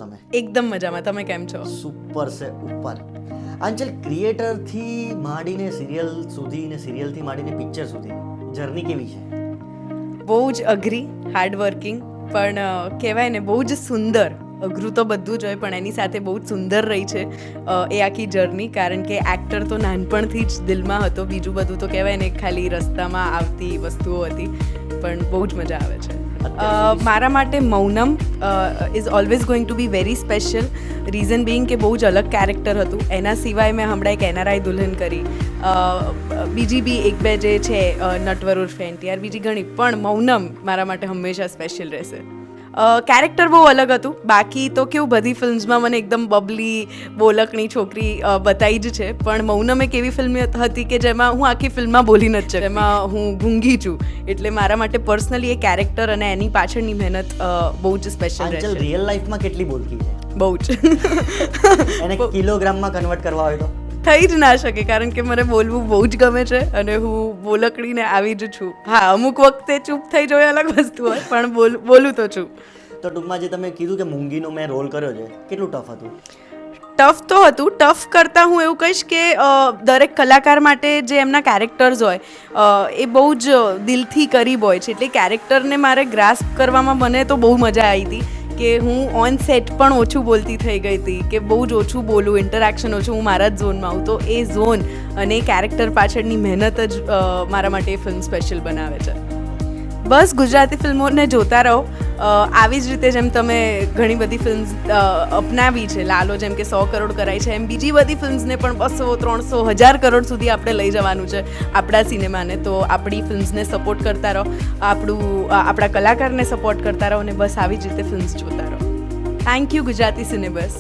તમે? એકદમ મજામાં. તમે કેમ છો? સુપર છે ઉપર. આંચલ, ક્રિએટરથી માંડીને સિરિયલ સુધી ને સિરિયલથી માંડીને પિક્ચર સુધી જર્ની કેવી છે? બહુ જ અઘરી, હાર્ડવર્કિંગ, પણ કહેવાય ને બહુ જ સુંદર. અઘરું તો બધું જ હોય, પણ એની સાથે બહુ જ સુંદર રહી છે એ આખી જર્ની. કારણ કે એક્ટર તો નાનપણથી જ દિલમાં હતો, બીજું બધું તો કહેવાય ને ખાલી રસ્તામાં આવતી વસ્તુઓ હતી, પણ બહુ જ મજા આવે છે. મારા માટે Maunam is always going to be very special. Reason being કે બહુ જ અલગ કેરેક્ટર હતું. એના સિવાય મેં હમણાં એક એનઆરઆઈ દુલ્હન કરી, બીજી બી એક બે જે છે નટવર ઉર્ફે એનટીઆર, બીજી ઘણી, પણ મૌનમ મારા માટે હંમેશા સ્પેશિયલ રહેશે. કેરેક્ટર બહુ અલગ હતું. બાકી તો કેવું, બધી ફિલ્મ્સમાં મને એકદમ બબલી બોલકણી છોકરી બતાવી જ છે, પણ મૌનમ એક એવી ફિલ્મ હતી કે જેમાં હું આખી ફિલ્મમાં બોલી નથી શકતી, જેમાં હું ગૂંગી છું. એટલે મારા માટે પર્સનલી એ કેરેક્ટર અને એની પાછળની મહેનત બહુ જ સ્પેશિયલ આંચલ, રહેશે. રિયલ લાઈફમાં કેટલી બોલકી છે? બહુ જ. એને કિલોગ્રામમાં કન્વર્ટ કરવા હોય તો થઈ જ ના શકે, કારણ કે મને બોલવું બહુ જ ગમે છે અને હું બોલકડીને આવી જ છું. હા, અમુક વખતે ચૂપ થઈ જોઈએ અલગ વસ્તુ હોય, પણ બોલું તો છું. તો ટૂંકમાં જે તમે કીધું કે મૂંગીનો મેં રોલ કર્યો છે, કેટલું ટફ હતું? ટફ તો હતું. ટફ કરતાં હું એવું કહીશ કે દરેક કલાકાર માટે જે એમના કેરેક્ટર્સ હોય એ બહુ જ દિલથી કરીબ હોય છે. એટલે કેરેક્ટરને મારે ગ્રાસ્પ કરવામાં મને તો બહુ મજા આવી હતી કે હું ઓન સેટ પણ ઓછું બોલતી થઈ ગઈ હતી, કે બહુ જ ઓછું બોલું, ઇન્ટરેક્શન ઓછું, હું મારા જ ઝોનમાં આવું. તો એ ઝોન અને એ કેરેક્ટર પાછળની મહેનત જ મારા માટે એ ફિલ્મ સ્પેશિયલ બનાવે છે. બસ ગુજરાતી ફિલ્મોને જોતા રહો. આવી જ રીતે જેમ તમે ઘણી બધી ફિલ્મ્સ અપનાવી છે, લાલો જેમ કે 100 કરોડ કરાઈ છે, એમ બીજી બધી ફિલ્મ્સને પણ 200, 300, 1000 કરોડ સુધી આપણે લઈ જવાનું છે આપણા સિનેમાને. તો આપણી ફિલ્મ્સને સપોર્ટ કરતા રહો, આપણા કલાકારને સપોર્ટ કરતા રહો, અને બસ આવી જ રીતે ફિલ્મ્સ જોતા રહો. Thank you Gujarati સિનેબસ.